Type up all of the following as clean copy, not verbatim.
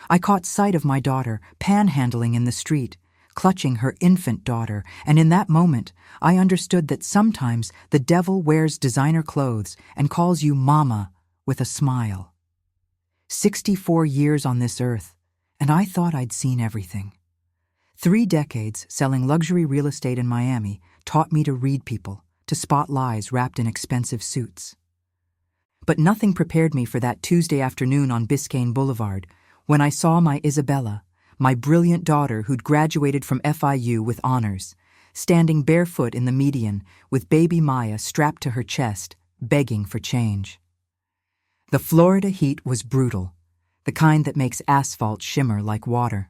I caught sight of my daughter panhandling in the street, clutching her infant daughter, and in that moment I understood that sometimes the devil wears designer clothes and calls you mama with a smile. 64 years on this earth, and I thought I'd seen everything. 3 decades selling luxury real estate in Miami taught me to read people, to spot lies wrapped in expensive suits. But nothing prepared me for that Tuesday afternoon on Biscayne Boulevard when I saw my Isabella, my brilliant daughter who'd graduated from FIU with honors, standing barefoot in the median with baby Maya strapped to her chest, begging for change. The Florida heat was brutal, the kind that makes asphalt shimmer like water.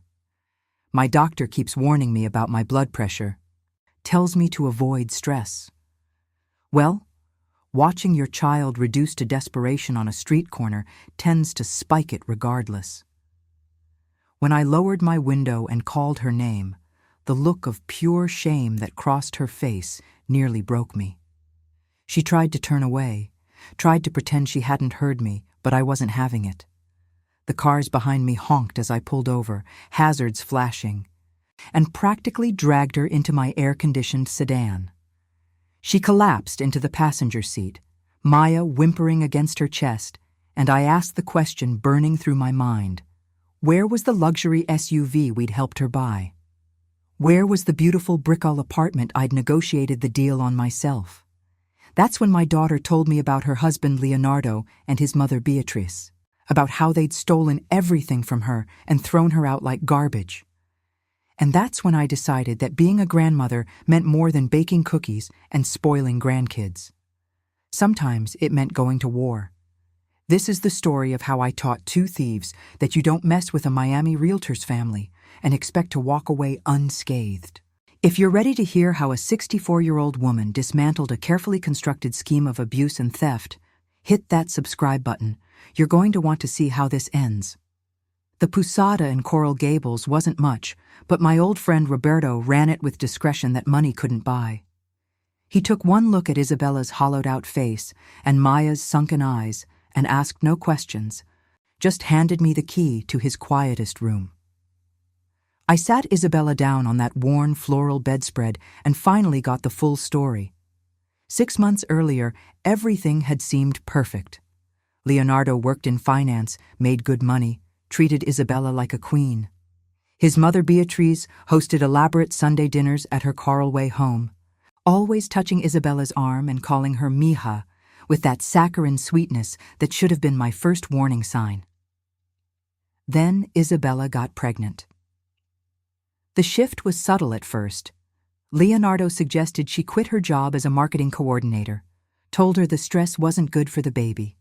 My doctor keeps warning me about my blood pressure, tells me to avoid stress. Well, watching your child reduced to desperation on a street corner tends to spike it regardless. When I lowered my window and called her name, the look of pure shame that crossed her face nearly broke me. She tried to turn away, tried to pretend she hadn't heard me, but I wasn't having it. The cars behind me honked as I pulled over, hazards flashing, and practically dragged her into my air-conditioned sedan. She collapsed into the passenger seat, Maya whimpering against her chest, and I asked the question burning through my mind. Where was the luxury SUV we'd helped her buy? Where was the beautiful Brickell apartment I'd negotiated the deal on myself? That's when my daughter told me about her husband Leonardo and his mother Beatrice, about how they'd stolen everything from her and thrown her out like garbage. And that's when I decided that being a grandmother meant more than baking cookies and spoiling grandkids. Sometimes it meant going to war. This is the story of how I taught 2 thieves that you don't mess with a Miami realtor's family and expect to walk away unscathed. If you're ready to hear how a 64-year-old woman dismantled a carefully constructed scheme of abuse and theft, hit that subscribe button. You're going to want to see how this ends. The Posada in Coral Gables wasn't much, but my old friend Roberto ran it with discretion that money couldn't buy. He took one look at Isabella's hollowed-out face and Maya's sunken eyes and asked no questions, just handed me the key to his quietest room. I sat Isabella down on that worn floral bedspread and finally got the full story. 6 months earlier, everything had seemed perfect. Leonardo worked in finance, made good money, treated Isabella like a queen. His mother Beatrice hosted elaborate Sunday dinners at her Coralway home, always touching Isabella's arm and calling her mija, with that saccharine sweetness that should have been my first warning sign. Then Isabella got pregnant. The shift was subtle at first. Leonardo suggested she quit her job as a marketing coordinator, told her the stress wasn't good for the baby.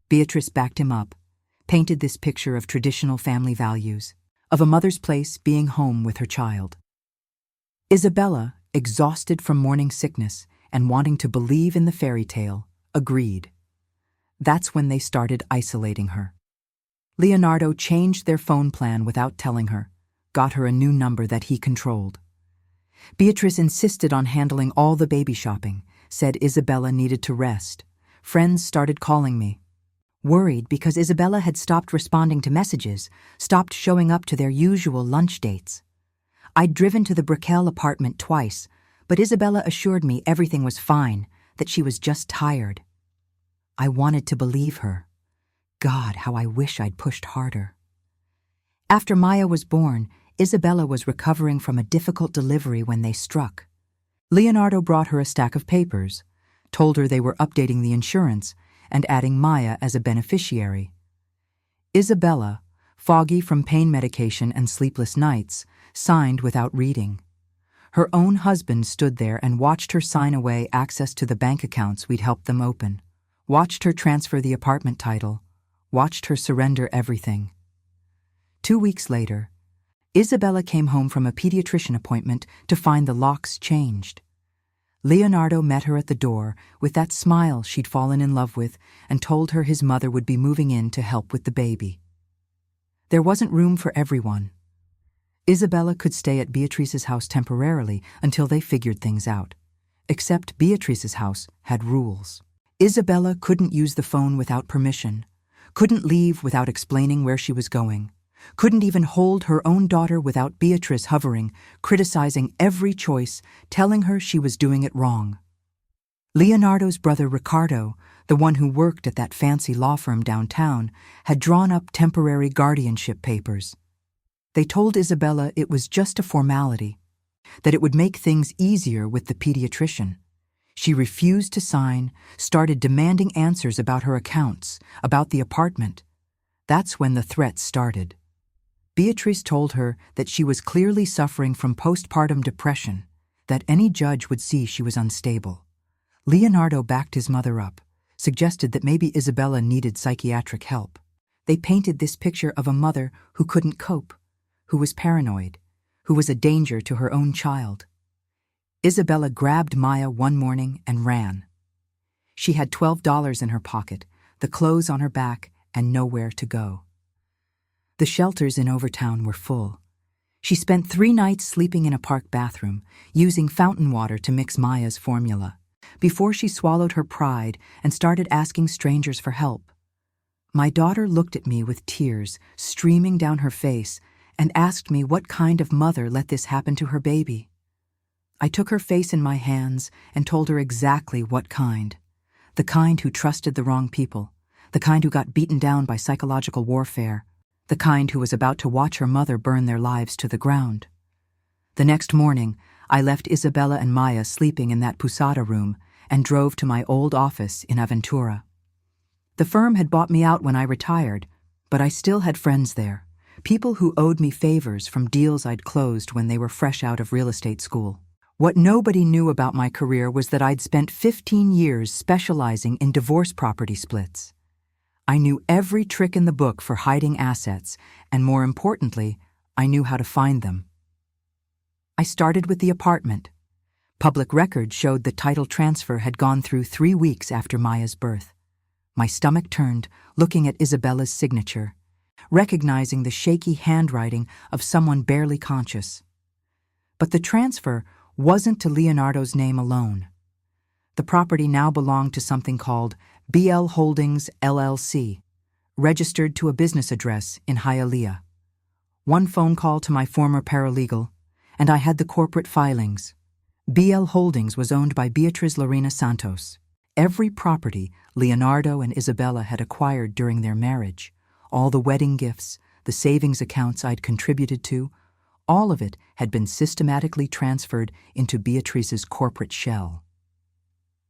Beatrice backed him up, painted this picture of traditional family values, of a mother's place being home with her child. Isabella, exhausted from morning sickness and wanting to believe in the fairy tale, agreed. That's when they started isolating her. Leonardo changed their phone plan without telling her, got her a new number that he controlled. Beatrice insisted on handling all the baby shopping, said Isabella needed to rest. Friends started calling me, worried because Isabella had stopped responding to messages, stopped showing up to their usual lunch dates. I'd driven to the Brickell apartment twice, but Isabella assured me everything was fine, that she was just tired. I wanted to believe her. God, how I wish I'd pushed harder. After Maya was born, Isabella was recovering from a difficult delivery when they struck. Leonardo brought her a stack of papers, told her they were updating the insurance and adding Maya as a beneficiary. Isabella, foggy from pain medication and sleepless nights, signed without reading. Her own husband stood there and watched her sign away access to the bank accounts we'd helped them open, watched her transfer the apartment title, watched her surrender everything. 2 weeks later, Isabella came home from a pediatrician appointment to find the locks changed. Leonardo met her at the door with that smile she'd fallen in love with and told her his mother would be moving in to help with the baby. There wasn't room for everyone. Isabella could stay at Beatrice's house temporarily until they figured things out. Except Beatrice's house had rules. Isabella couldn't use the phone without permission, couldn't leave without explaining where she was going, couldn't even hold her own daughter without Beatrice hovering, criticizing every choice, telling her she was doing it wrong. Leonardo's brother Ricardo, the one who worked at that fancy law firm downtown, had drawn up temporary guardianship papers. They told Isabella it was just a formality, that it would make things easier with the pediatrician. She refused to sign, started demanding answers about her accounts, about the apartment. That's when the threats started. Beatrice told her that she was clearly suffering from postpartum depression, that any judge would see she was unstable. Leonardo backed his mother up, suggested that maybe Isabella needed psychiatric help. They painted this picture of a mother who couldn't cope, who was paranoid, who was a danger to her own child. Isabella grabbed Maya one morning and ran. She had $12 in her pocket, the clothes on her back, and nowhere to go. The shelters in Overtown were full. She spent 3 nights sleeping in a park bathroom, using fountain water to mix Maya's formula, before she swallowed her pride and started asking strangers for help. My daughter looked at me with tears streaming down her face and asked me what kind of mother let this happen to her baby. I took her face in my hands and told her exactly what kind. The kind who trusted the wrong people, the kind who got beaten down by psychological warfare, the kind who was about to watch her mother burn their lives to the ground. The next morning, I left Isabella and Maya sleeping in that posada room and drove to my old office in Aventura. The firm had bought me out when I retired, but I still had friends there, people who owed me favors from deals I'd closed when they were fresh out of real estate school. What nobody knew about my career was that I'd spent 15 years specializing in divorce property splits. I knew every trick in the book for hiding assets, and more importantly, I knew how to find them. I started with the apartment. Public records showed the title transfer had gone through 3 weeks after Maya's birth. My stomach turned, looking at Isabella's signature, recognizing the shaky handwriting of someone barely conscious. But the transfer wasn't to Leonardo's name alone. The property now belonged to something called BL Holdings LLC, registered to a business address in Hialeah. One phone call to my former paralegal, and I had the corporate filings. BL Holdings was owned by Beatriz Lorena Santos. Every property Leonardo and Isabella had acquired during their marriage, all the wedding gifts, the savings accounts I'd contributed to, all of it had been systematically transferred into Beatrice's corporate shell.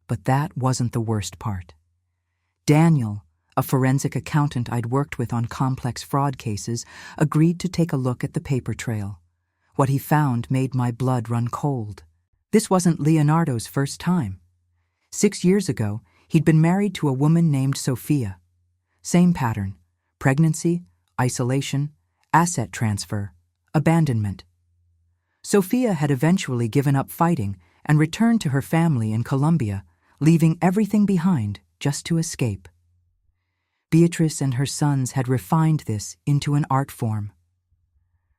But that wasn't the worst part. Daniel, a forensic accountant I'd worked with on complex fraud cases, agreed to take a look at the paper trail. What he found made my blood run cold. This wasn't Leonardo's first time. 6 years ago, he'd been married to a woman named Sophia. Same pattern: pregnancy, isolation, asset transfer, abandonment. Sophia had eventually given up fighting and returned to her family in Colombia, leaving everything behind just to escape. Beatrice and her sons had refined this into an art form.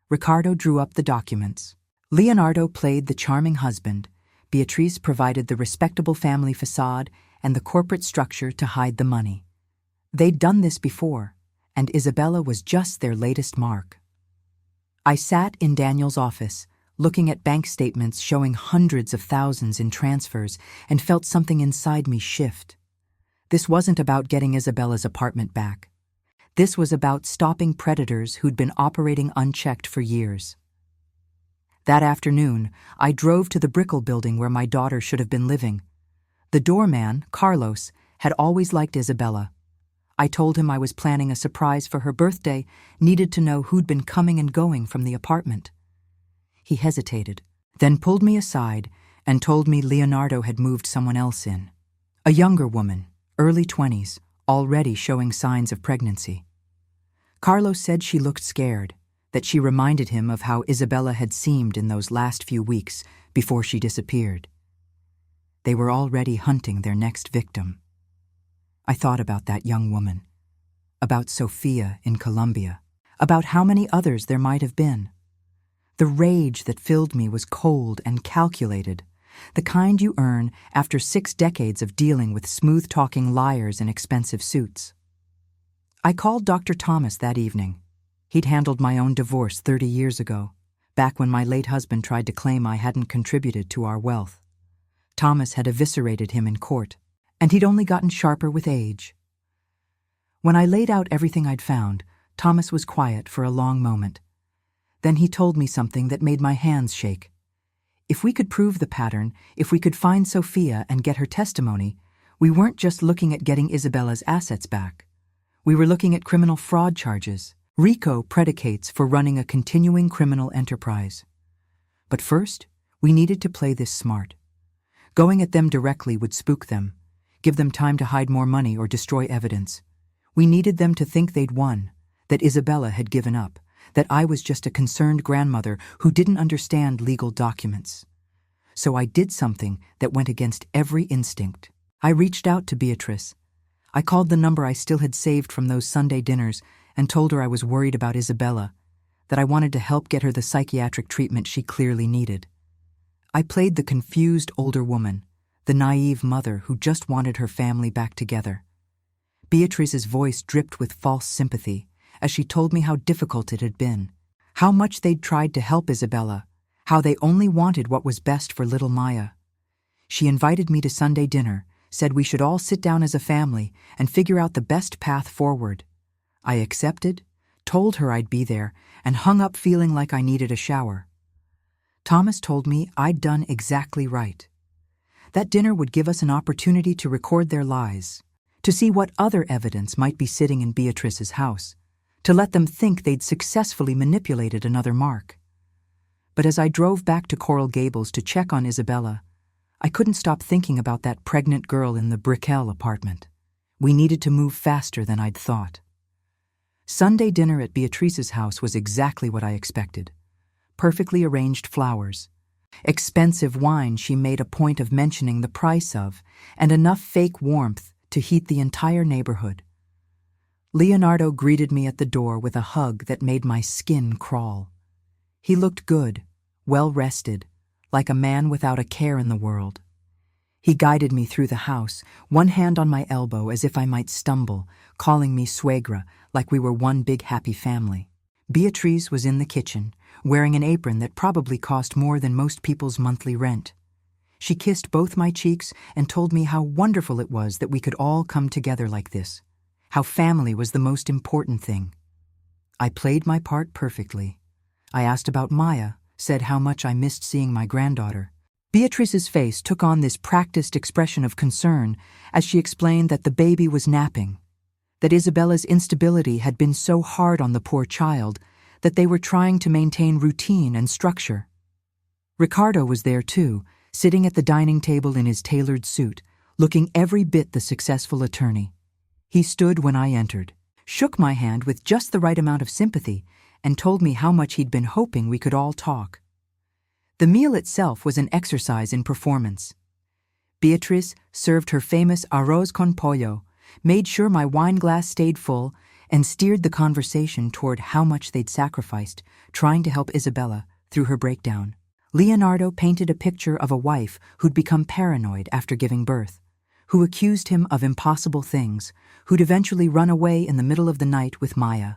Ricardo drew up the documents. Leonardo played the charming husband. Beatrice provided the respectable family facade and the corporate structure to hide the money. They'd done this before, and Isabella was just their latest mark. I sat in Daniel's office, looking at bank statements showing hundreds of thousands in transfers, and felt something inside me shift. This wasn't about getting Isabella's apartment back. This was about stopping predators who'd been operating unchecked for years. That afternoon, I drove to the Brickell building where my daughter should have been living. The doorman, Carlos, had always liked Isabella. I told him I was planning a surprise for her birthday, needed to know who'd been coming and going from the apartment. He hesitated, then pulled me aside and told me Leonardo had moved someone else in. A younger woman, early 20s, already showing signs of pregnancy. Carlos said she looked scared, that she reminded him of how Isabella had seemed in those last few weeks before she disappeared. They were already hunting their next victim. I thought about that young woman, about Sophia in Colombia, about how many others there might have been. The rage that filled me was cold and calculated, the kind you earn after 6 decades of dealing with smooth-talking liars in expensive suits. I called Dr. Thomas that evening. He'd handled my own divorce 30 years ago, back when my late husband tried to claim I hadn't contributed to our wealth. Thomas had eviscerated him in court, and he'd only gotten sharper with age. When I laid out everything I'd found, Thomas was quiet for a long moment. Then he told me something that made my hands shake. If we could prove the pattern, if we could find Sophia and get her testimony, we weren't just looking at getting Isabella's assets back. We were looking at criminal fraud charges, RICO predicates for running a continuing criminal enterprise. But first, we needed to play this smart. Going at them directly would spook them, give them time to hide more money or destroy evidence. We needed them to think they'd won, that Isabella had given up, that I was just a concerned grandmother who didn't understand legal documents. So I did something that went against every instinct. I reached out to Beatrice. I called the number I still had saved from those Sunday dinners and told her I was worried about Isabella, that I wanted to help get her the psychiatric treatment she clearly needed. I played the confused older woman, the naive mother who just wanted her family back together. Beatrice's voice dripped with false sympathy as she told me how difficult it had been, how much they'd tried to help Isabella, how they only wanted what was best for little Maya. She invited me to Sunday dinner, said we should all sit down as a family and figure out the best path forward. I accepted, told her I'd be there, and hung up feeling like I needed a shower. Thomas told me I'd done exactly right. That dinner would give us an opportunity to record their lies, to see what other evidence might be sitting in Beatrice's house, to let them think they'd successfully manipulated another mark. But as I drove back to Coral Gables to check on Isabella, I couldn't stop thinking about that pregnant girl in the Brickell apartment. We needed to move faster than I'd thought. Sunday dinner at Beatrice's house was exactly what I expected. Perfectly arranged flowers, expensive wine she made a point of mentioning the price of, and enough fake warmth to heat the entire neighborhood. Leonardo greeted me at the door with a hug that made my skin crawl. He looked good, well-rested, like a man without a care in the world. He guided me through the house, one hand on my elbow as if I might stumble, calling me suegra, like we were one big happy family. Beatrice was in the kitchen, wearing an apron that probably cost more than most people's monthly rent. She kissed both my cheeks and told me how wonderful it was that we could all come together like this, how family was the most important thing. I played my part perfectly. I asked about Maya, said how much I missed seeing my granddaughter. Beatrice's face took on this practiced expression of concern as she explained that the baby was napping, that Isabella's instability had been so hard on the poor child that they were trying to maintain routine and structure. Ricardo was there too, sitting at the dining table in his tailored suit, looking every bit the successful attorney. He stood when I entered, shook my hand with just the right amount of sympathy, and told me how much he'd been hoping we could all talk. The meal itself was an exercise in performance. Beatrice served her famous arroz con pollo, made sure my wine glass stayed full, and steered the conversation toward how much they'd sacrificed, trying to help Isabella through her breakdown. Leonardo painted a picture of a wife who'd become paranoid after giving birth, who accused him of impossible things, who'd eventually run away in the middle of the night with Maya.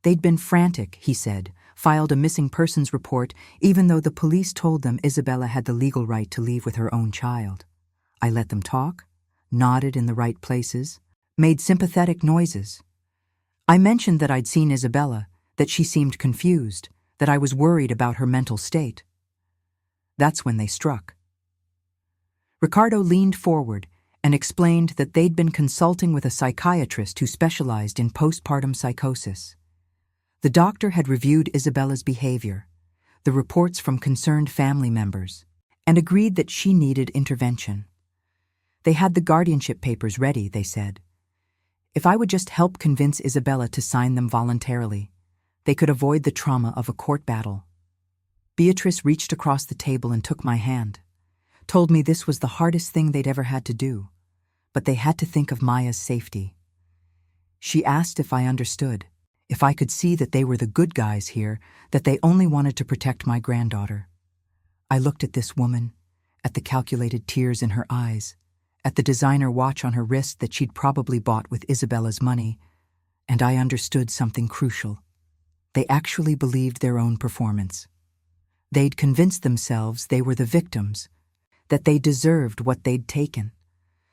They'd been frantic, he said, filed a missing persons report even though the police told them Isabella had the legal right to leave with her own child. I let them talk, nodded in the right places, made sympathetic noises. I mentioned that I'd seen Isabella, that she seemed confused, that I was worried about her mental state. That's when they struck. Ricardo leaned forward and explained that they'd been consulting with a psychiatrist who specialized in postpartum psychosis. The doctor had reviewed Isabella's behavior, the reports from concerned family members, and agreed that she needed intervention. They had the guardianship papers ready, they said. If I would just help convince Isabella to sign them voluntarily, they could avoid the trauma of a court battle. Beatrice reached across the table and took my hand, told me this was the hardest thing they'd ever had to do, but they had to think of Maya's safety. She asked if I understood, if I could see that they were the good guys here, that they only wanted to protect my granddaughter. I looked at this woman, at the calculated tears in her eyes, at the designer watch on her wrist that she'd probably bought with Isabella's money, And I understood something crucial. They actually believed their own performance. They'd convinced themselves they were the victims, that they deserved what they'd taken.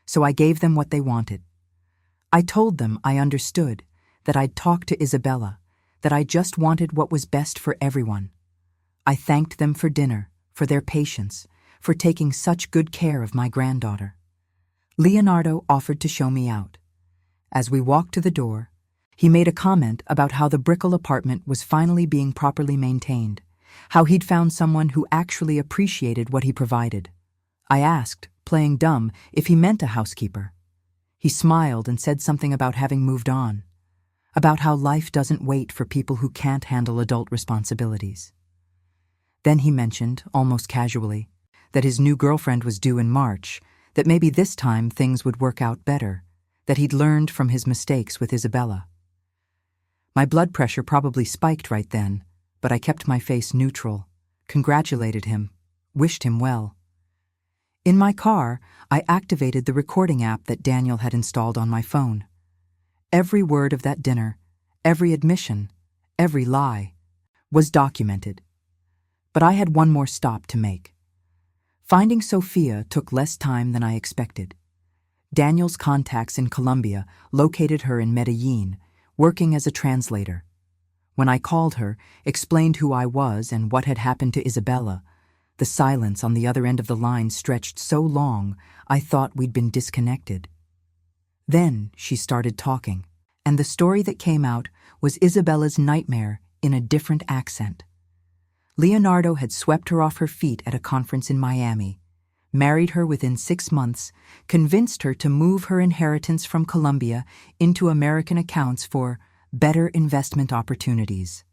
So I gave them what they wanted. I told them I understood, that I'd talked to Isabella, that I just wanted what was best for everyone. I thanked them for dinner, for their patience, for taking such good care of my granddaughter. Leonardo offered to show me out. As we walked to the door, he made a comment about how the Brickell apartment was finally being properly maintained, how he'd found someone who actually appreciated what he provided. I asked, playing dumb, if he meant a housekeeper. He smiled and said something about having moved on, about how life doesn't wait for people who can't handle adult responsibilities. Then he mentioned, almost casually, that his new girlfriend was due in March, that maybe this time things would work out better, that he'd learned from his mistakes with Isabella. My blood pressure probably spiked right then, but I kept my face neutral, congratulated him, wished him well. In my car, I activated the recording app that Daniel had installed on my phone. Every word of that dinner, every admission, every lie, was documented. But I had one more stop to make. Finding Sophia took less time than I expected. Daniel's contacts in Colombia located her in Medellin, working as a translator. When I called her, explained who I was and what had happened to Isabella, the silence on the other end of the line stretched so long I thought we'd been disconnected. Then she started talking, and the story that came out was Isabella's nightmare in a different accent. Leonardo had swept her off her feet at a conference in Miami, married her within 6 months, convinced her to move her inheritance from Colombia into American accounts for better investment opportunities.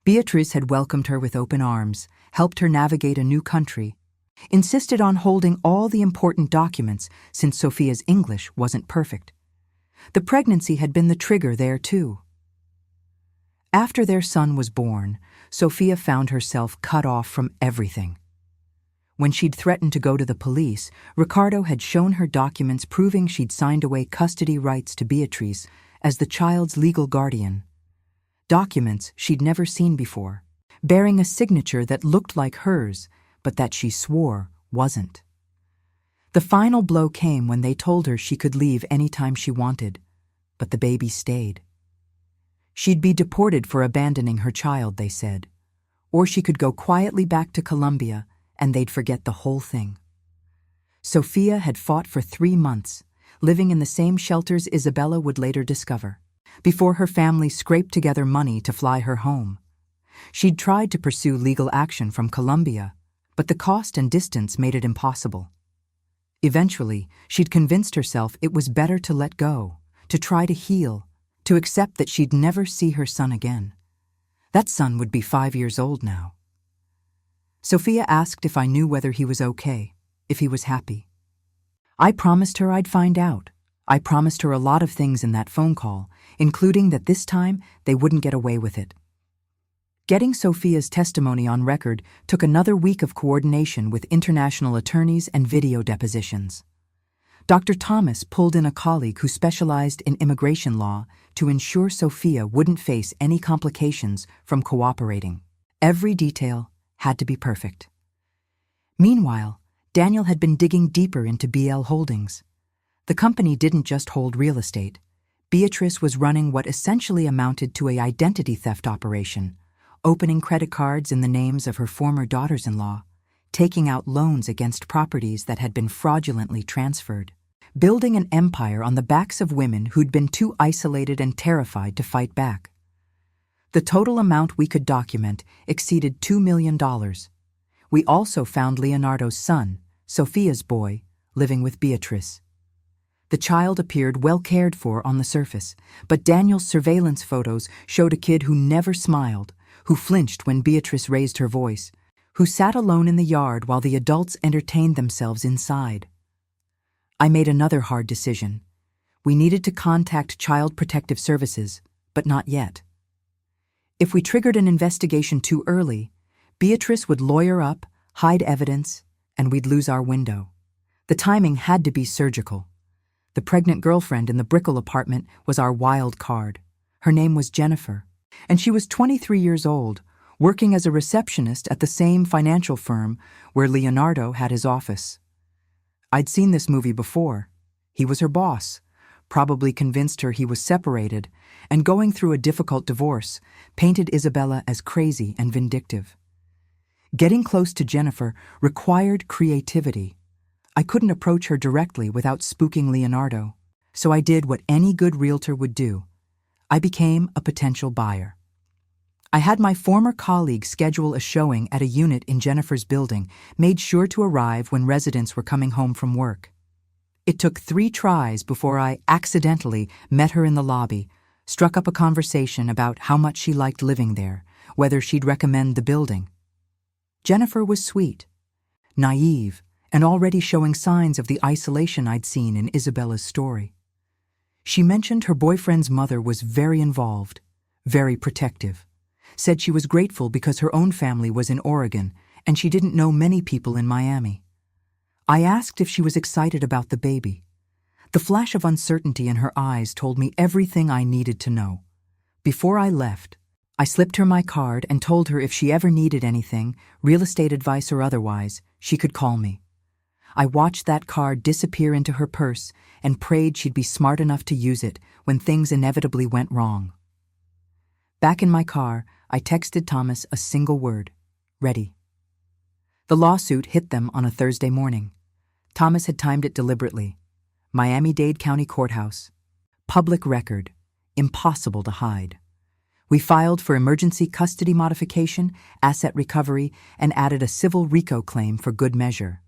Beatrice had welcomed her with open arms, helped her navigate a new country, insisted on holding all the important documents since Sophia's English wasn't perfect. The pregnancy had been the trigger there too. After their son was born, Sophia found herself cut off from everything. When she'd threatened to go to the police, Ricardo had shown her documents proving she'd signed away custody rights to Beatrice as the child's legal guardian. Documents she'd never seen before, bearing a signature that looked like hers, but that she swore wasn't. The final blow came when they told her she could leave any time she wanted, but the baby stayed. She'd be deported for abandoning her child, they said, or she could go quietly back to Colombia and they'd forget the whole thing. Sophia had fought for 3 months, living in the same shelters Isabella would later discover, before her family scraped together money to fly her home. She'd tried to pursue legal action from Colombia, but the cost and distance made it impossible. Eventually, she'd convinced herself it was better to let go, to try to heal, to accept that she'd never see her son again. That son would be 5 years old now. Sophia asked if I knew whether he was okay, if he was happy. I promised her I'd find out. I promised her a lot of things in that phone call, including that this time they wouldn't get away with it. Getting Sophia's testimony on record took another week of coordination with international attorneys and video depositions. Dr. Thomas pulled in a colleague who specialized in immigration law to ensure Sophia wouldn't face any complications from cooperating. Every detail had to be perfect. Meanwhile, Daniel had been digging deeper into BL Holdings. The company didn't just hold real estate. Beatrice was running what essentially amounted to an identity theft operation, opening credit cards in the names of her former daughters-in-law, taking out loans against properties that had been fraudulently transferred, building an empire on the backs of women who'd been too isolated and terrified to fight back. The total amount we could document exceeded $2 million. We also found Leonardo's son, Sophia's boy, living with Beatrice. The child appeared well cared for on the surface, but Daniel's surveillance photos showed a kid who never smiled, who flinched when Beatrice raised her voice, who sat alone in the yard while the adults entertained themselves inside. I made another hard decision. We needed to contact Child Protective Services, but not yet. If we triggered an investigation too early, Beatrice would lawyer up, hide evidence, and we'd lose our window. The timing had to be surgical. The pregnant girlfriend in the Brickell apartment was our wild card. Her name was Jennifer, and she was 23 years old, working as a receptionist at the same financial firm where Leonardo had his office. I'd seen this movie before. He was her boss, probably convinced her he was separated, and going through a difficult divorce, painted Isabella as crazy and vindictive. Getting close to Jennifer required creativity. I couldn't approach her directly without spooking Leonardo, so I did what any good realtor would do. I became a potential buyer. I had my former colleague schedule a showing at a unit in Jennifer's building, made sure to arrive when residents were coming home from work. It took 3 tries before I accidentally met her in the lobby, struck up a conversation about how much she liked living there, whether she'd recommend the building. Jennifer was sweet, naive, and already showing signs of the isolation I'd seen in Isabella's story. She mentioned her boyfriend's mother was very involved, very protective, said she was grateful because her own family was in Oregon and she didn't know many people in Miami. I asked if she was excited about the baby. The flash of uncertainty in her eyes told me everything I needed to know. Before I left, I slipped her my card and told her if she ever needed anything, real estate advice or otherwise, she could call me. I watched that card disappear into her purse and prayed she'd be smart enough to use it when things inevitably went wrong. Back in my car, I texted Thomas a single word: ready. The lawsuit hit them on a Thursday morning. Thomas had timed it deliberately. Miami-Dade County Courthouse. Public record. Impossible to hide. We filed for emergency custody modification, asset recovery, and added a civil RICO claim for good measure.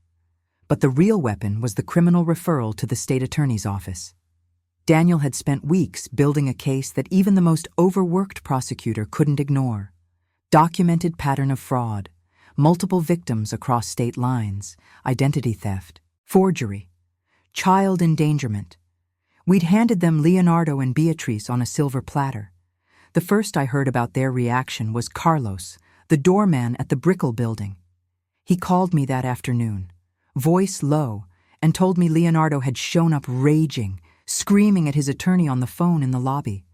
But the real weapon was the criminal referral to the state attorney's office. Daniel had spent weeks building a case that even the most overworked prosecutor couldn't ignore. Documented pattern of fraud, multiple victims across state lines, identity theft, forgery, child endangerment. We'd handed them Leonardo and Beatrice on a silver platter. The first I heard about their reaction was Carlos, the doorman at the Brickell building. He called me that afternoon, voice low, and told me Leonardo had shown up raging, screaming at his attorney on the phone in the lobby.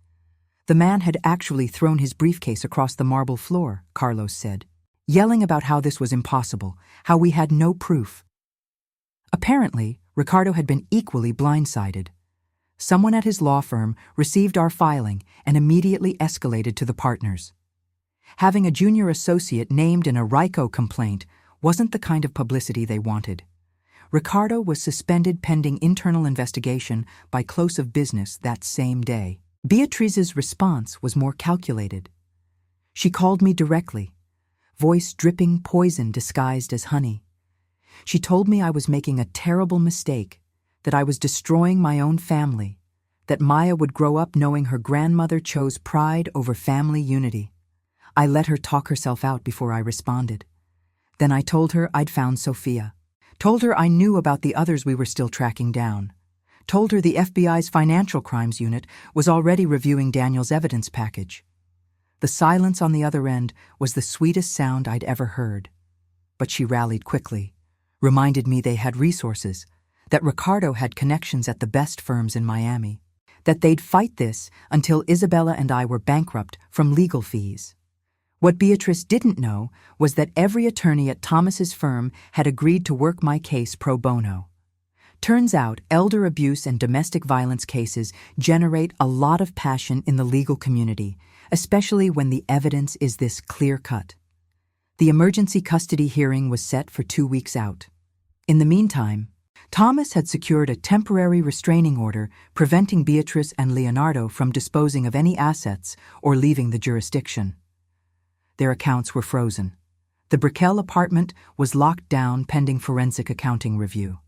The man had actually thrown his briefcase across the marble floor, Carlos said, yelling about how this was impossible, how we had no proof. Apparently, Ricardo had been equally blindsided. Someone at his law firm received our filing and immediately escalated to the partners. Having a junior associate named in a RICO complaint wasn't the kind of publicity they wanted. Ricardo was suspended pending internal investigation by close of business that same day. Beatrice's response was more calculated. She called me directly, voice dripping poison disguised as honey. She told me I was making a terrible mistake, that I was destroying my own family, that Maya would grow up knowing her grandmother chose pride over family unity. I let her talk herself out before I responded. Then I told her I'd found Sophia. Told her I knew about the others we were still tracking down. Told her the FBI's Financial Crimes Unit was already reviewing Daniel's evidence package. The silence on the other end was the sweetest sound I'd ever heard. But she rallied quickly, reminded me they had resources, that Ricardo had connections at the best firms in Miami, that they'd fight this until Isabella and I were bankrupt from legal fees. What Beatrice didn't know was that every attorney at Thomas's firm had agreed to work my case pro bono. Turns out elder abuse and domestic violence cases generate a lot of passion in the legal community, especially when the evidence is this clear-cut. The emergency custody hearing was set for 2 weeks out. In the meantime, Thomas had secured a temporary restraining order preventing Beatrice and Leonardo from disposing of any assets or leaving the jurisdiction. Their accounts were frozen. The Brickell apartment was locked down pending forensic accounting review.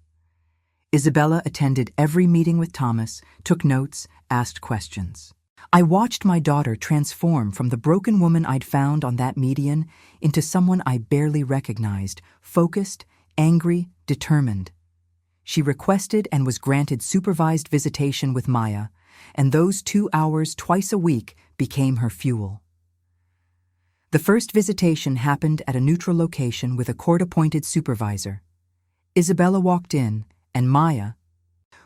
Isabella attended every meeting with Thomas, took notes, asked questions. I watched my daughter transform from the broken woman I'd found on that median into someone I barely recognized, focused, angry, determined. She requested and was granted supervised visitation with Maya, and those 2 hours twice a week became her fuel. The first visitation happened at a neutral location with a court-appointed supervisor. Isabella walked in, and Maya,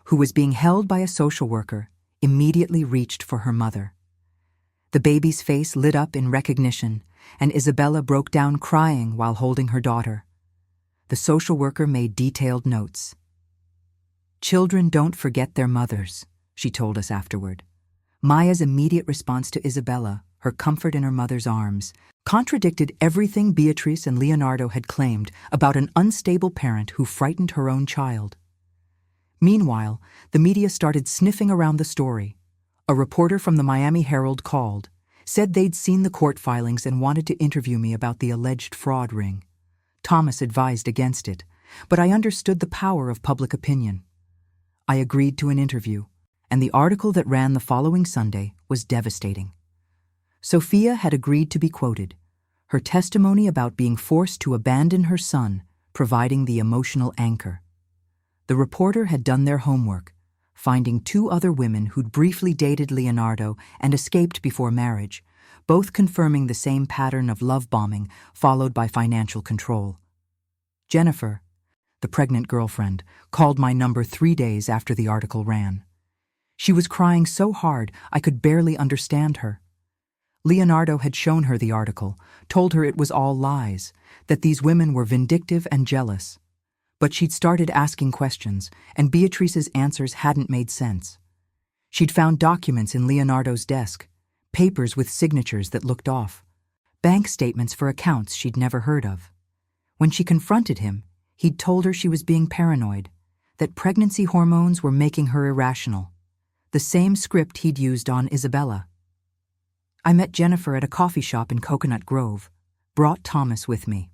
who was being held by a social worker, immediately reached for her mother. The baby's face lit up in recognition, and Isabella broke down crying while holding her daughter. The social worker made detailed notes. "Children don't forget their mothers," she told us afterward. Maya's immediate response to Isabella, her comfort in her mother's arms, contradicted everything Beatrice and Leonardo had claimed about an unstable parent who frightened her own child. Meanwhile, the media started sniffing around the story. A reporter from the Miami Herald called, said they'd seen the court filings and wanted to interview me about the alleged fraud ring. Thomas advised against it, but I understood the power of public opinion. I agreed to an interview, and the article that ran the following Sunday was devastating. Sophia had agreed to be quoted, her testimony about being forced to abandon her son, providing the emotional anchor. The reporter had done their homework, finding 2 other women who'd briefly dated Leonardo and escaped before marriage, both confirming the same pattern of love bombing followed by financial control. Jennifer, the pregnant girlfriend, called my number 3 days after the article ran. She was crying so hard I could barely understand her. Leonardo had shown her the article, told her it was all lies, that these women were vindictive and jealous. But she'd started asking questions, and Beatrice's answers hadn't made sense. She'd found documents in Leonardo's desk, papers with signatures that looked off, bank statements for accounts she'd never heard of. When she confronted him, he'd told her she was being paranoid, that pregnancy hormones were making her irrational. The same script he'd used on Isabella. I met Jennifer at a coffee shop in Coconut Grove, brought Thomas with me.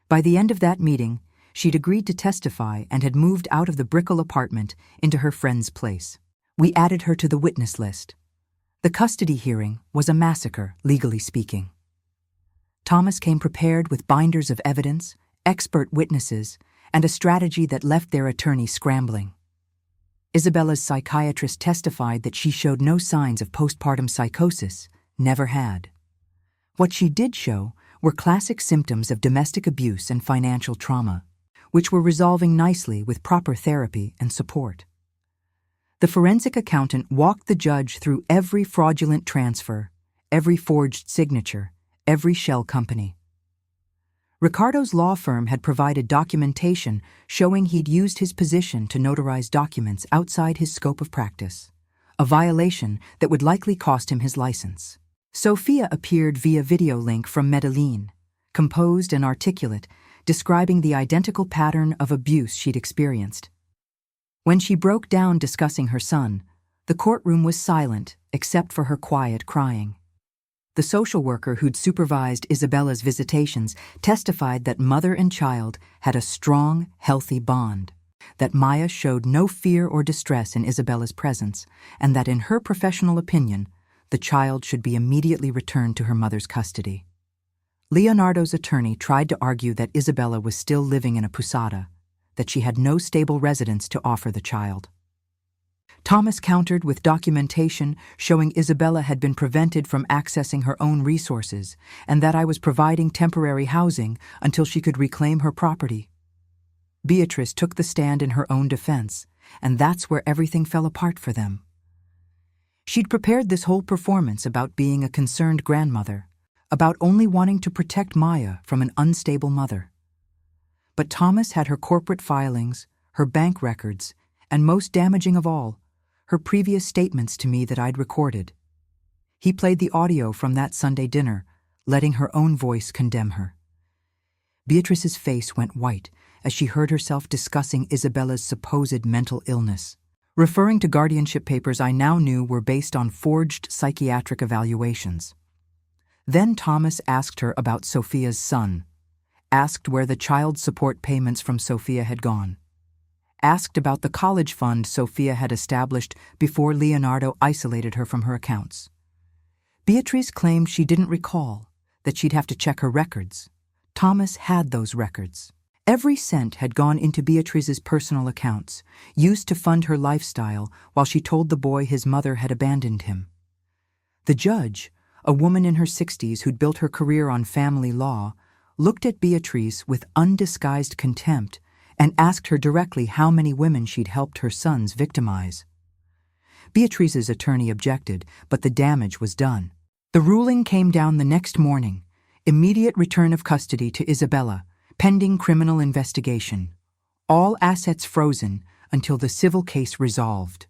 By the end of that meeting, she'd agreed to testify and had moved out of the Brickell apartment into her friend's place. We added her to the witness list. The custody hearing was a massacre, legally speaking. Thomas came prepared with binders of evidence, expert witnesses, and a strategy that left their attorney scrambling. Isabella's psychiatrist testified that she showed no signs of postpartum psychosis, never had. What she did show were classic symptoms of domestic abuse and financial trauma, which were resolving nicely with proper therapy and support. The forensic accountant walked the judge through every fraudulent transfer, every forged signature, every shell company. Ricardo's law firm had provided documentation showing he'd used his position to notarize documents outside his scope of practice, a violation that would likely cost him his license. Sophia appeared via video link from Medellin, composed and articulate, describing the identical pattern of abuse she'd experienced. When she broke down discussing her son, the courtroom was silent except for her quiet crying. The social worker who'd supervised Isabella's visitations testified that mother and child had a strong, healthy bond, that Maya showed no fear or distress in Isabella's presence, and that in her professional opinion, the child should be immediately returned to her mother's custody. Leonardo's attorney tried to argue that Isabella was still living in a posada, that she had no stable residence to offer the child. Thomas countered with documentation showing Isabella had been prevented from accessing her own resources and that I was providing temporary housing until she could reclaim her property. Beatrice took the stand in her own defense, and that's where everything fell apart for them. She'd prepared this whole performance about being a concerned grandmother, about only wanting to protect Maya from an unstable mother. But Thomas had her corporate filings, her bank records, and most damaging of all, her previous statements to me that I'd recorded. He played the audio from that Sunday dinner, letting her own voice condemn her. Beatrice's face went white as she heard herself discussing Isabella's supposed mental illness, referring to guardianship papers I now knew were based on forged psychiatric evaluations. Then Thomas asked her about Sophia's son, asked where the child support payments from Sophia had gone, asked about the college fund Sophia had established before Leonardo isolated her from her accounts. Beatrice claimed she didn't recall, that she'd have to check her records. Thomas had those records. Every cent had gone into Beatrice's personal accounts, used to fund her lifestyle while she told the boy his mother had abandoned him. The judge, a woman in her 60s who'd built her career on family law, looked at Beatrice with undisguised contempt and asked her directly how many women she'd helped her sons victimize. Beatrice's attorney objected, but the damage was done. The ruling came down the next morning. Immediate return of custody to Isabella, pending criminal investigation. All assets frozen until the civil case resolved.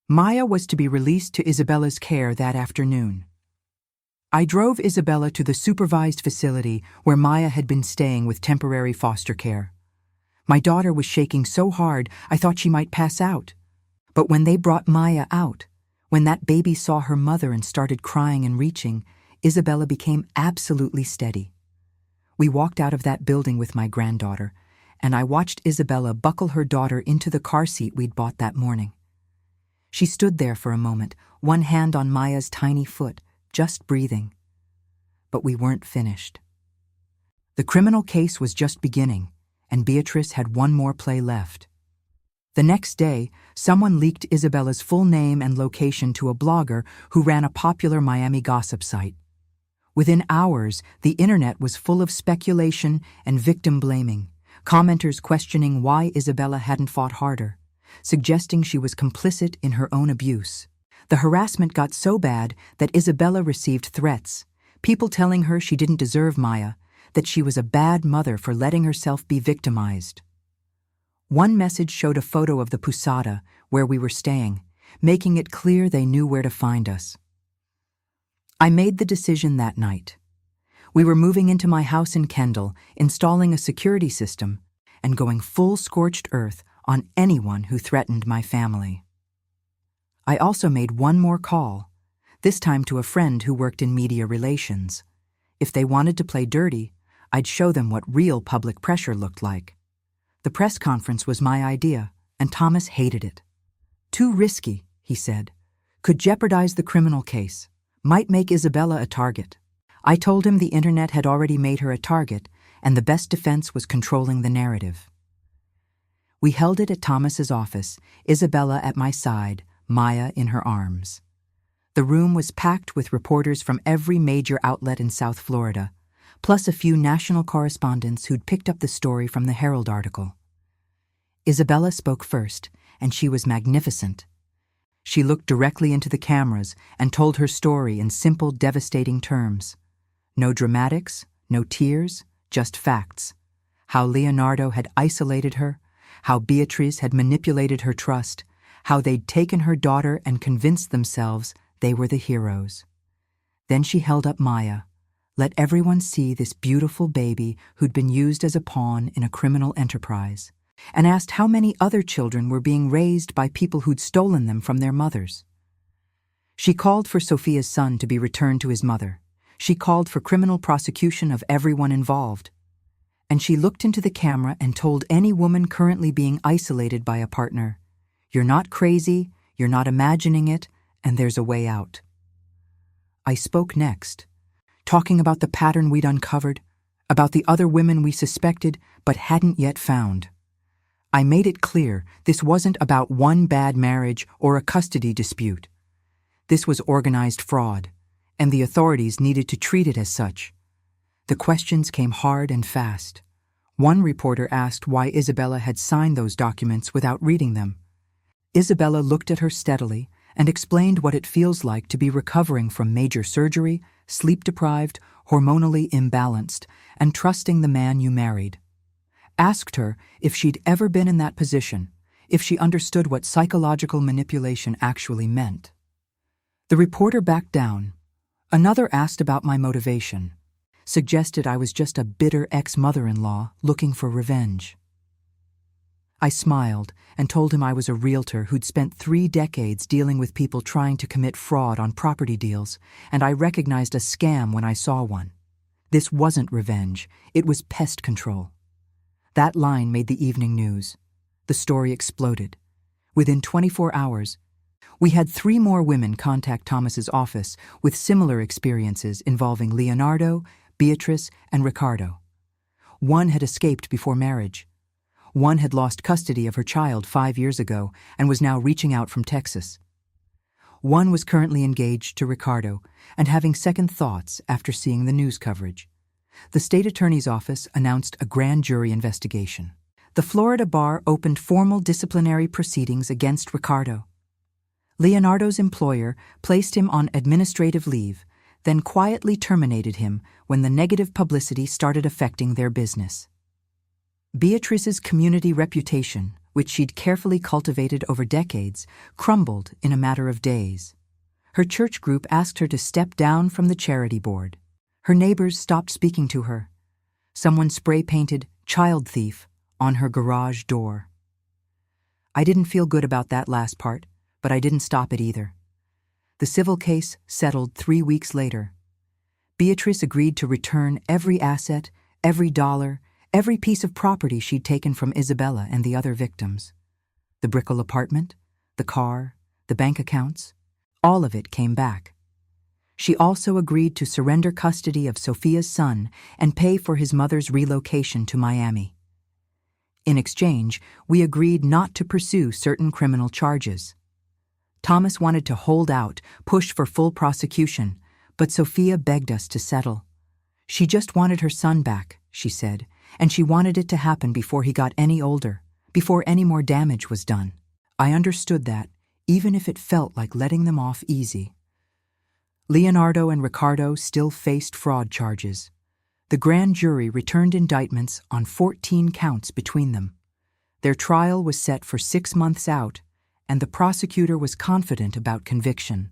Maya was to be released to Isabella's care that afternoon. I drove Isabella to the supervised facility where Maya had been staying with temporary foster care. My daughter was shaking so hard I thought she might pass out. But when they brought Maya out, when that baby saw her mother and started crying and reaching, Isabella became absolutely steady. We walked out of that building with my granddaughter, and I watched Isabella buckle her daughter into the car seat we'd bought that morning. She stood there for a moment, one hand on Maya's tiny foot, just breathing. But we weren't finished. The criminal case was just beginning, and Beatrice had one more play left. The next day, someone leaked Isabella's full name and location to a blogger who ran a popular Miami gossip site. Within hours, the internet was full of speculation and victim blaming, commenters questioning why Isabella hadn't fought harder, suggesting she was complicit in her own abuse. The harassment got so bad that Isabella received threats, people telling her she didn't deserve Maya, that she was a bad mother for letting herself be victimized. One message showed a photo of the posada where we were staying, making it clear they knew where to find us. I made the decision that night. We were moving into my house in Kendall, installing a security system, and going full scorched earth on anyone who threatened my family. I also made one more call, this time to a friend who worked in media relations. If they wanted to play dirty, I'd show them what real public pressure looked like. The press conference was my idea, and Thomas hated it. Too risky, he said. Could jeopardize the criminal case. Might make Isabella a target. I told him the internet had already made her a target, and the best defense was controlling the narrative. We held it at Thomas's office, Isabella at my side, Maya in her arms. The room was packed with reporters from every major outlet in South Florida, plus a few national correspondents who'd picked up the story from the Herald article. Isabella spoke first, and she was magnificent. She looked directly into the cameras and told her story in simple, devastating terms. No dramatics, no tears, just facts. How Leonardo had isolated her, how Beatrice had manipulated her trust, how they'd taken her daughter and convinced themselves they were the heroes. Then she held up Maya, let everyone see this beautiful baby who'd been used as a pawn in a criminal enterprise, and asked how many other children were being raised by people who'd stolen them from their mothers. She called for Sophia's son to be returned to his mother. She called for criminal prosecution of everyone involved. And she looked into the camera and told any woman currently being isolated by a partner, "You're not crazy, you're not imagining it, and there's a way out." I spoke next, talking about the pattern we'd uncovered, about the other women we suspected but hadn't yet found. I made it clear this wasn't about one bad marriage or a custody dispute. This was organized fraud, and the authorities needed to treat it as such. The questions came hard and fast. One reporter asked why Isabella had signed those documents without reading them. Isabella looked at her steadily and explained what it feels like to be recovering from major surgery, sleep-deprived, hormonally imbalanced, and trusting the man you married. Asked her if she'd ever been in that position, if she understood what psychological manipulation actually meant. The reporter backed down. Another asked about my motivation, suggested I was just a bitter ex-mother-in-law looking for revenge. I smiled and told him I was a realtor who'd spent 3 decades dealing with people trying to commit fraud on property deals, and I recognized a scam when I saw one. This wasn't revenge, it was pest control. That line made the evening news. The story exploded. Within 24 hours, we had 3 more women contact Thomas's office with similar experiences involving Leonardo, Beatrice, and Ricardo. One had escaped before marriage. One had lost custody of her child 5 years ago and was now reaching out from Texas. One was currently engaged to Ricardo and having second thoughts after seeing the news coverage. The state attorney's office announced a grand jury investigation. The Florida bar opened formal disciplinary proceedings against Ricardo. Leonardo's employer placed him on administrative leave, then quietly terminated him when the negative publicity started affecting their business. Beatrice's community reputation, which she'd carefully cultivated over decades, crumbled in a matter of days. Her church group asked her to step down from the charity board. Her neighbors stopped speaking to her. Someone spray-painted "child thief" on her garage door. I didn't feel good about that last part, but I didn't stop it either. The civil case settled 3 weeks later. Beatrice agreed to return every asset, every dollar, every piece of property she'd taken from Isabella and the other victims. The Brickell apartment, the car, the bank accounts, all of it came back. She also agreed to surrender custody of Sophia's son and pay for his mother's relocation to Miami. In exchange, we agreed not to pursue certain criminal charges. Thomas wanted to hold out, push for full prosecution, but Sophia begged us to settle. She just wanted her son back, she said, and she wanted it to happen before he got any older, before any more damage was done. I understood that, even if it felt like letting them off easy. Leonardo and Ricardo still faced fraud charges. The grand jury returned indictments on 14 counts between them. Their trial was set for 6 months out, and the prosecutor was confident about conviction.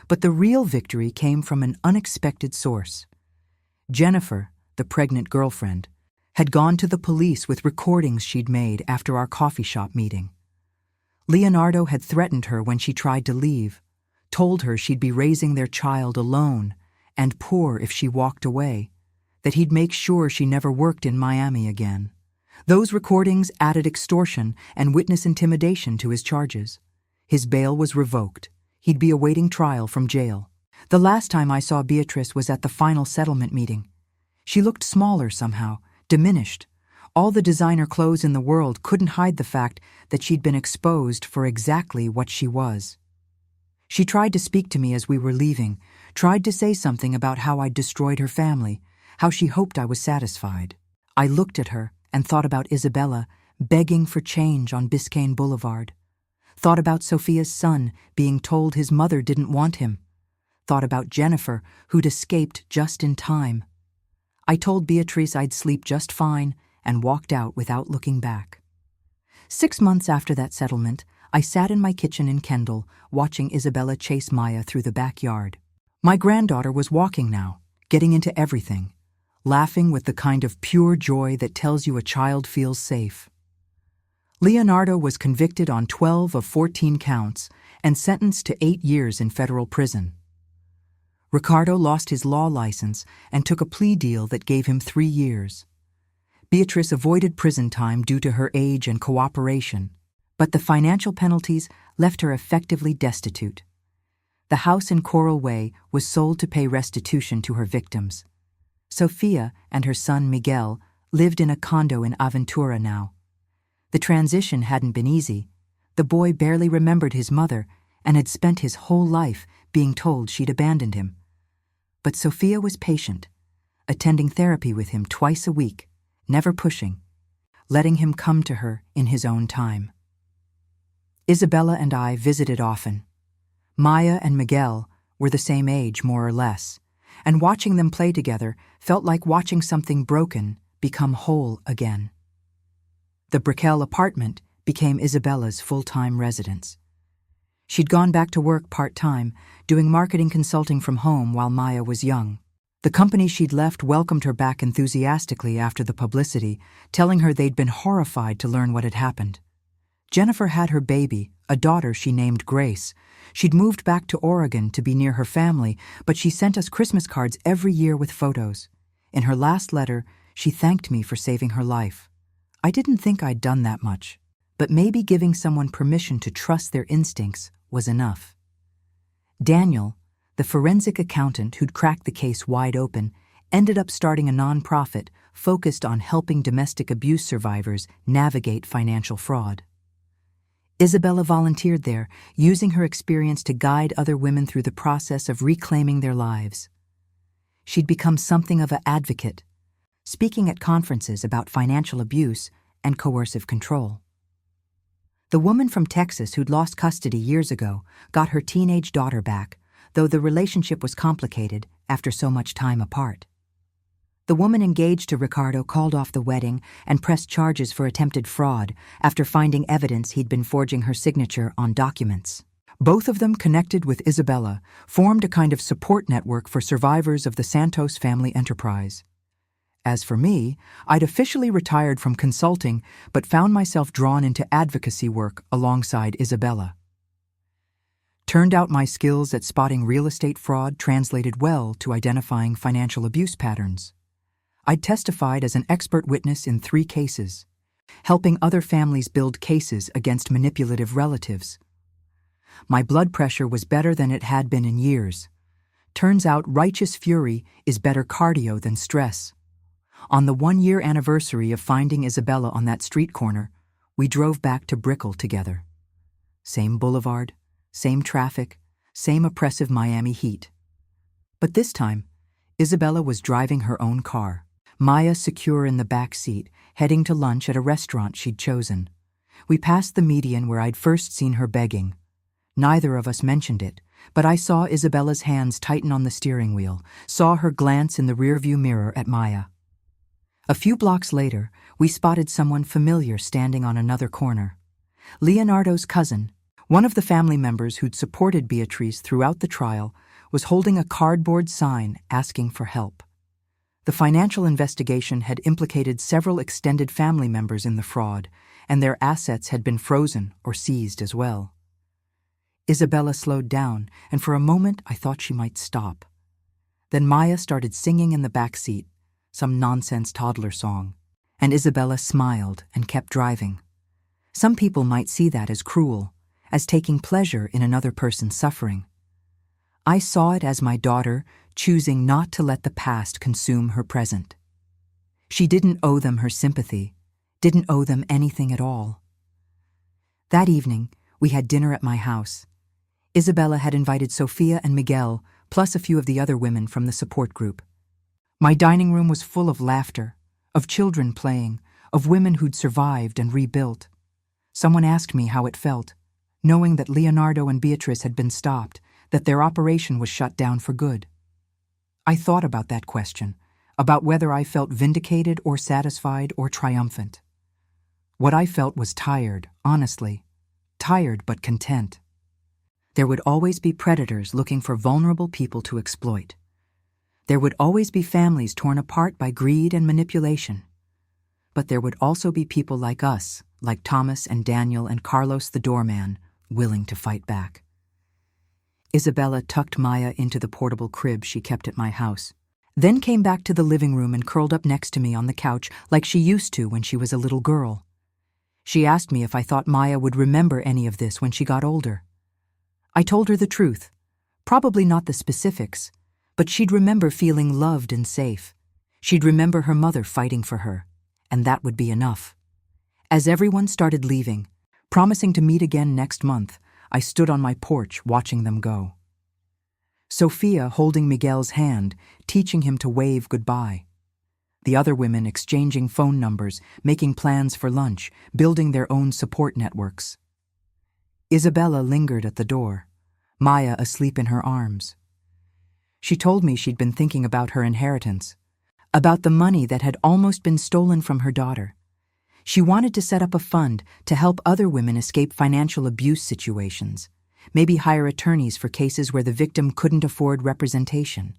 But the real victory came from an unexpected source. Jennifer, the pregnant girlfriend, had gone to the police with recordings she'd made after our coffee shop meeting. Leonardo had threatened her when she tried to leave, told her she'd be raising their child alone and poor if she walked away, that he'd make sure she never worked in Miami again. Those recordings added extortion and witness intimidation to his charges. His bail was revoked. He'd be awaiting trial from jail. The last time I saw Beatrice was at the final settlement meeting. She looked smaller somehow, diminished. All the designer clothes in the world couldn't hide the fact that she'd been exposed for exactly what she was. She tried to speak to me as we were leaving, tried to say something about how I'd destroyed her family, how she hoped I was satisfied. I looked at her and thought about Isabella begging for change on Biscayne Boulevard. Thought about Sophia's son being told his mother didn't want him. Thought about Jennifer, who'd escaped just in time. I told Beatrice I'd sleep just fine and walked out without looking back. 6 months after that settlement, I sat in my kitchen in Kendall, watching Isabella chase Maya through the backyard. My granddaughter was walking now, getting into everything, laughing with the kind of pure joy that tells you a child feels safe. Leonardo was convicted on 12 of 14 counts and sentenced to 8 years in federal prison. Ricardo lost his law license and took a plea deal that gave him 3 years. Beatrice avoided prison time due to her age and cooperation, but the financial penalties left her effectively destitute. The house in Coral Way was sold to pay restitution to her victims. Sophia and her son Miguel lived in a condo in Aventura now. The transition hadn't been easy. The boy barely remembered his mother and had spent his whole life being told she'd abandoned him. But Sophia was patient, attending therapy with him twice a week, never pushing, letting him come to her in his own time. Isabella and I visited often. Maya and Miguel were the same age, more or less, and watching them play together felt like watching something broken become whole again. The Brickell apartment became Isabella's full-time residence. She'd gone back to work part-time, doing marketing consulting from home while Maya was young. The company she'd left welcomed her back enthusiastically after the publicity, telling her they'd been horrified to learn what had happened. Jennifer had her baby, a daughter she named Grace. She'd moved back to Oregon to be near her family, but she sent us Christmas cards every year with photos. In her last letter, she thanked me for saving her life. I didn't think I'd done that much, but maybe giving someone permission to trust their instincts was enough. Daniel, the forensic accountant who'd cracked the case wide open, ended up starting a nonprofit focused on helping domestic abuse survivors navigate financial fraud. Isabella volunteered there, using her experience to guide other women through the process of reclaiming their lives. She'd become something of an advocate, speaking at conferences about financial abuse and coercive control. The woman from Texas who'd lost custody years ago got her teenage daughter back, though the relationship was complicated after so much time apart. The woman engaged to Ricardo called off the wedding and pressed charges for attempted fraud after finding evidence he'd been forging her signature on documents. Both of them, connected with Isabella, formed a kind of support network for survivors of the Santos family enterprise. As for me, I'd officially retired from consulting but found myself drawn into advocacy work alongside Isabella. Turned out my skills at spotting real estate fraud translated well to identifying financial abuse patterns. I'd testified as an expert witness in 3 cases, helping other families build cases against manipulative relatives. My blood pressure was better than it had been in years. Turns out righteous fury is better cardio than stress. On the 1-year anniversary of finding Isabella on that street corner, we drove back to Brickell together. Same boulevard, same traffic, same oppressive Miami heat. But this time, Isabella was driving her own car, Maya secure in the back seat, heading to lunch at a restaurant she'd chosen. We passed the median where I'd first seen her begging. Neither of us mentioned it, but I saw Isabella's hands tighten on the steering wheel, saw her glance in the rearview mirror at Maya. A few blocks later, we spotted someone familiar standing on another corner. Leonardo's cousin, one of the family members who'd supported Beatrice throughout the trial, was holding a cardboard sign asking for help. The financial investigation had implicated several extended family members in the fraud, and their assets had been frozen or seized as well. Isabella slowed down, and for a moment I thought she might stop. Then Maya started singing in the back seat, some nonsense toddler song, and Isabella smiled and kept driving. Some people might see that as cruel, as taking pleasure in another person's suffering. I saw it as my daughter choosing not to let the past consume her present. She didn't owe them her sympathy, didn't owe them anything at all. That evening, we had dinner at my house. Isabella had invited Sophia and Miguel, plus a few of the other women from the support group. My dining room was full of laughter, of children playing, of women who'd survived and rebuilt. Someone asked me how it felt, knowing that Leonardo and Beatrice had been stopped, that their operation was shut down for good. I thought about that question, about whether I felt vindicated or satisfied or triumphant. What I felt was tired, honestly. Tired but content. There would always be predators looking for vulnerable people to exploit. There would always be families torn apart by greed and manipulation. But there would also be people like us, like Thomas and Daniel and Carlos the doorman, willing to fight back. Isabella tucked Maya into the portable crib she kept at my house, then came back to the living room and curled up next to me on the couch like she used to when she was a little girl. She asked me if I thought Maya would remember any of this when she got older. I told her the truth, probably not the specifics, but she'd remember feeling loved and safe. She'd remember her mother fighting for her, and that would be enough. As everyone started leaving, promising to meet again next month, I stood on my porch watching them go. Sophia holding Miguel's hand, teaching him to wave goodbye. The other women exchanging phone numbers, making plans for lunch, building their own support networks. Isabella lingered at the door, Maya asleep in her arms. She told me she'd been thinking about her inheritance, about the money that had almost been stolen from her daughter. She wanted to set up a fund to help other women escape financial abuse situations, maybe hire attorneys for cases where the victim couldn't afford representation.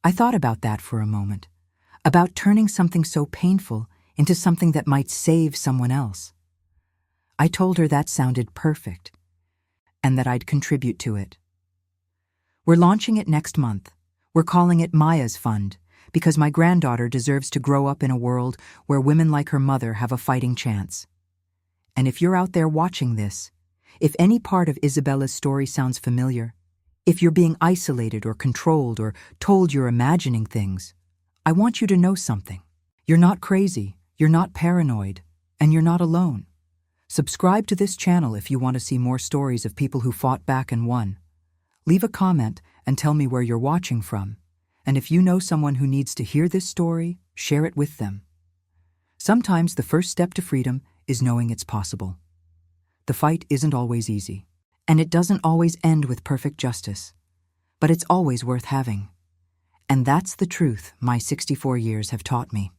I thought about that for a moment, about turning something so painful into something that might save someone else. I told her that sounded perfect, and that I'd contribute to it. We're launching it next month. We're calling it Maya's Fund, because my granddaughter deserves to grow up in a world where women like her mother have a fighting chance. And if you're out there watching this, if any part of Isabella's story sounds familiar, if you're being isolated or controlled or told you're imagining things, I want you to know something. You're not crazy, you're not paranoid, and you're not alone. Subscribe to this channel if you want to see more stories of people who fought back and won. Leave a comment and tell me where you're watching from. And if you know someone who needs to hear this story, share it with them. Sometimes the first step to freedom is knowing it's possible. The fight isn't always easy, and it doesn't always end with perfect justice, but it's always worth having. And that's the truth my 64 years have taught me.